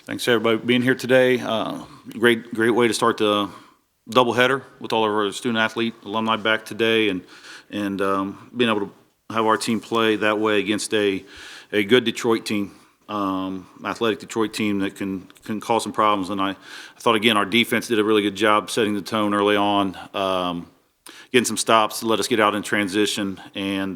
Thanks everybody for being here today. Great way to start the doubleheader with all of our student athlete alumni back today, and being able to have our team play that way against a good Detroit team, athletic Detroit team that can cause some problems. And I thought again our defense did a really good job setting the tone early on, getting some stops to let us get out in transition and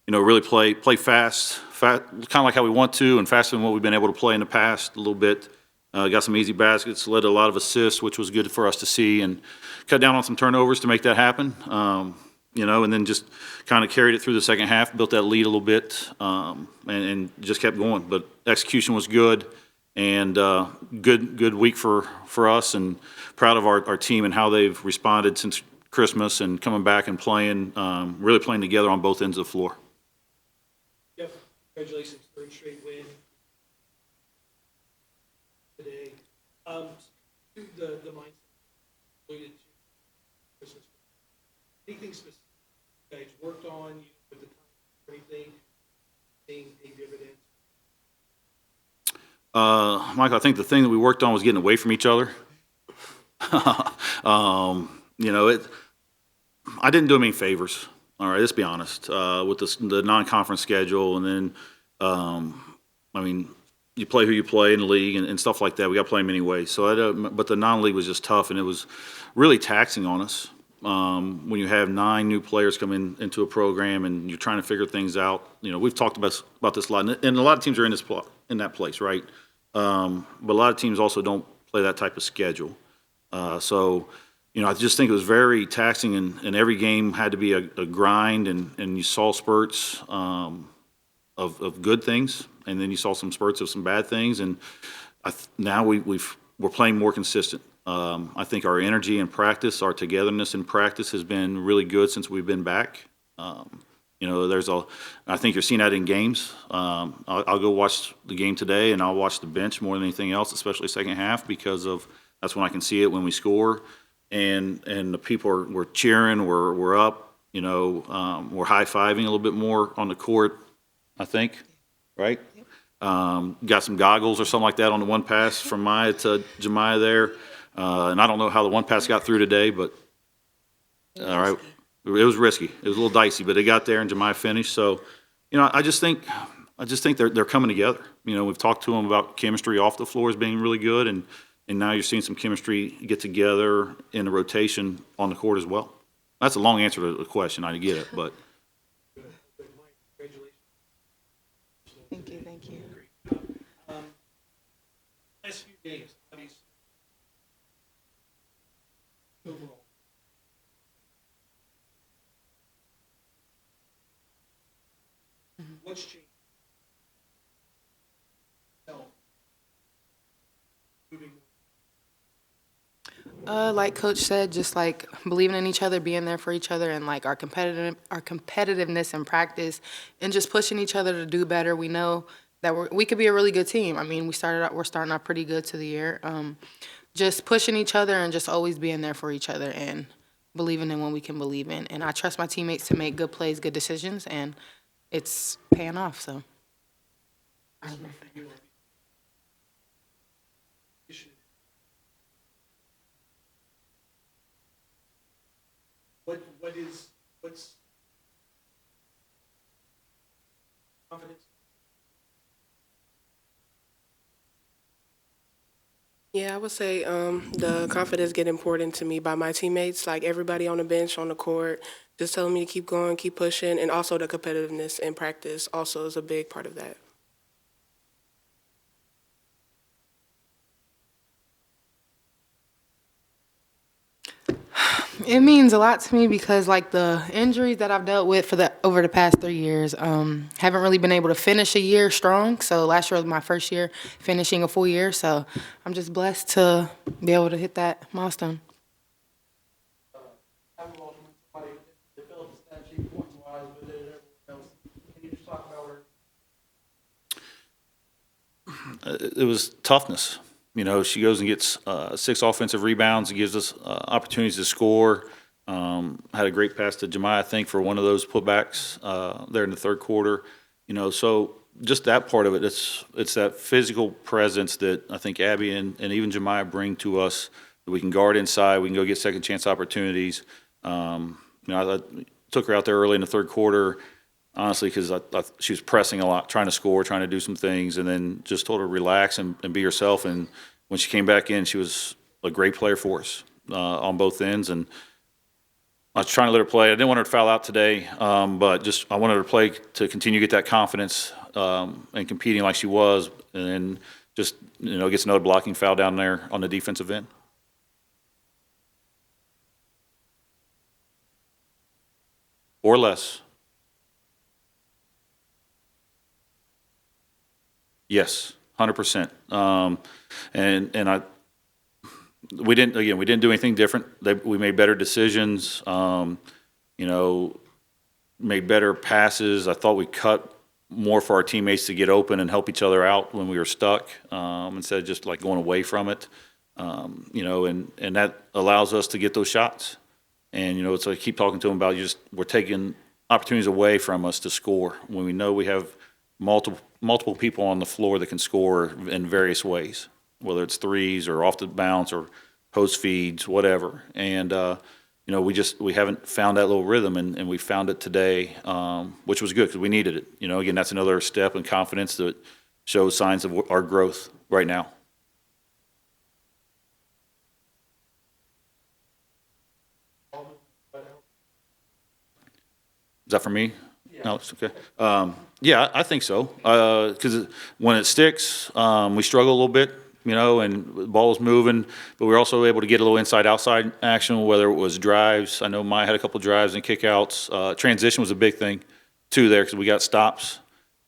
really play fast, kind of like how we want to, and faster than what we've been able to play in the past a little bit. Got some easy baskets, led to a lot of assists, which was good for us to see, and cut down on some turnovers to make that happen. And then just kind of carried it through the second half, built that lead a little bit, and just kept going. But execution was good, and good week for us, and proud of our team and how they've responded since Christmas and coming back and playing, really playing together on both ends of the floor. Yep, congratulations, third straight win today. The mindset related to Christmas. Anything specific you guys worked on with the time or anything, seeing a dividend? Michael, I think the thing that we worked on was getting away from each other. I didn't do him any favors. All right, let's be honest. With the non-conference schedule, and then, you play who you play in the league and stuff like that. We got to play them anyway. But the non-league was just tough, and it was really taxing on us. When you have 9 new players come into a program and you're trying to figure things out. We've talked about this a lot, and a lot of teams are in that place, right? But a lot of teams also don't play that type of schedule. I just think it was very taxing, and every game had to be a grind, and you saw spurts of good things, and then you saw some spurts of some bad things, and now we're playing more consistent. I think our energy in practice, our togetherness in practice has been really good since we've been back. I think you're seeing that in games. I'll go watch the game today, and I'll watch the bench more than anything else, especially second half, because that's when I can see it when we score. And the people we're cheering, we're up, we're high-fiving a little bit more on the court, I think, right? Got some goggles or something like that on the one pass from Mya to Jamaya there. And I don't know how the one pass got through today, but all right, it was risky. It was a little dicey, but it got there and Jamaya finished. So, I just think they're coming together. We've talked to them about chemistry off the floor as being really good, and now you're seeing some chemistry get together in the rotation on the court as well. That's a long answer to the question. I get it, but. Thank you. Last few games, obviously, overall. What's changed? Moving. Like Coach said, just like believing in each other, being there for each other, and like our competitiveness in practice, and just pushing each other to do better. We know that we could be a really good team. We're starting out pretty good to the year. Just pushing each other and just always being there for each other and believing in what we can believe in. And I trust my teammates to make good plays, good decisions, and it's paying off. So. What's confidence? Yeah, I would say the confidence getting poured into me by my teammates, like everybody on the bench, on the court, just telling me to keep going, keep pushing, and also the competitiveness in practice also is a big part of that. It means a lot to me because, like, the injuries that I've dealt with over the past 3 years, haven't really been able to finish a year strong. So last year was my first year finishing a full year. So I'm just blessed to be able to hit that milestone. It was toughness. She goes and gets 6 offensive rebounds. It gives us opportunities to score. Had a great pass to Jamaya, I think, for one of those putbacks there in the third quarter. So just that part of it. It's that physical presence that I think Abby and even Jamaya bring to us, that we can guard inside, we can go get second chance opportunities. I took her out there early in the third quarter, honestly, because she was pressing a lot, trying to score, trying to do some things, and then just told her to relax and be herself. And when she came back in, she was a great player for us on both ends. And I was trying to let her play. I didn't want her to foul out today, but just I wanted her to play to continue to get that confidence and competing like she was, and then just gets another blocking foul down there on the defensive end. Or less. Yes, 100%. We didn't do anything different. We made better decisions. Made better passes. I thought we cut more for our teammates to get open and help each other out when we were stuck, instead of just like going away from it. And that allows us to get those shots. And it's like I keep talking to them about we're taking opportunities away from us to score when we know we have multiple people on the floor that can score in various ways, whether it's threes or off the bounce or post feeds, whatever. And we haven't found that little rhythm, and we found it today, which was good because we needed it. Again, that's another step in confidence that shows signs of our growth right now. Is that for me? Yeah. No, it's okay. Yeah, I think so. Because when it sticks, we struggle a little bit, and the ball's moving, but we're also able to get a little inside-outside action, whether it was drives. I know Maya had a couple drives and kickouts. Transition was a big thing, too, there, because we got stops,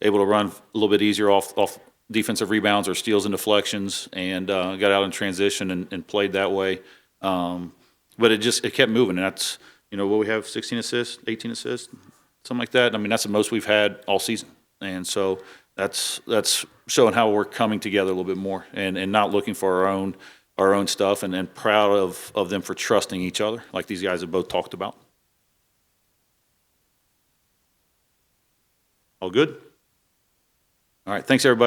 able to run a little bit easier off defensive rebounds or steals and deflections, and got out in transition and played that way. But it kept moving, and that's, what we have, 16 assists, 18 assists, something like that. I mean, that's the most we've had all season. And so that's showing how we're coming together a little bit more and not looking for our own stuff, and proud of them for trusting each other, like these guys have both talked about. All good? All right, thanks, everybody.